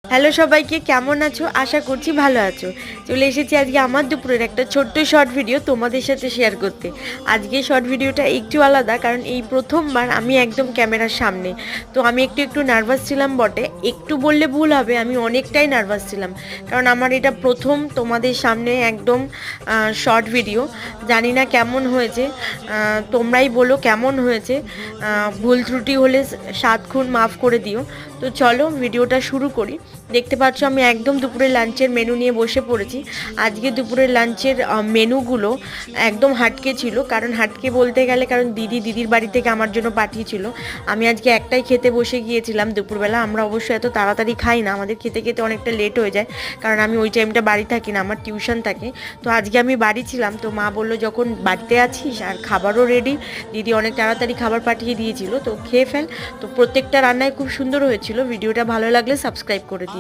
Hello সবাইকে, কেমন আছো? আশা করছি ভালো আছো। চলে এসেছি আজকে আমার দুপুরের একটা ছোট্ট শর্ট ভিডিও তোমাদের সাথে শেয়ার করতে। আজকে শর্ট ভিডিওটা একটু আলাদা, কারণ এই প্রথমবার আমি একদম ক্যামেরার সামনে। তো আমি একটু নার্ভাস ছিলাম বটে, একটু বললে ভুল হবে, আমি অনেকটাই নার্ভাস ছিলাম। কারণ আমার এটা প্রথম তোমাদের সামনে একদম শর্ট ভিডিও। জানি না কেমন হয়েছে, তোমরাই বলো কেমন হয়েছে। ভুল ত্রুটি হলে 7 খুন মাফ করে দিও। তো চলো ভিডিওটা শুরু করি। দেখতে পাচ্ছ আমি একদম দুপুরের লাঞ্চের মেনু নিয়ে বসে পড়েছি। আজকে দুপুরের লাঞ্চের মেনুগুলো একদম হাটকে ছিল, কারণ হাটকে বলতে গেলে কারণ দিদির বাড়ি থেকে আমার জন্য পাঠিয়েছিল। আমি আজকে একটাই খেতে বসে গিয়েছিলাম দুপুরবেলা। আমরা অবশ্যই এত তাড়াতাড়ি খাই না, আমাদের খেতে খেতে অনেকটা লেট হয়ে যায়, কারণ আমি ওই টাইমটা বাড়ি থাকি না, আমার টিউশন থাকে। তো আজকে আমি বাড়ি ছিলাম, তো মা বললো যখন বাড়িতে আছিস আর খাবারও রেডি, দিদি অনেক তাড়াতাড়ি খাবার পাঠিয়ে দিয়েছিল, তো খেয়ে ফেল। তো প্রত্যেকটা রান্নায় খুব সুন্দর হয়েছিল। ভিডিওটা ভালো লাগলে সাবস্ক্রাইব করে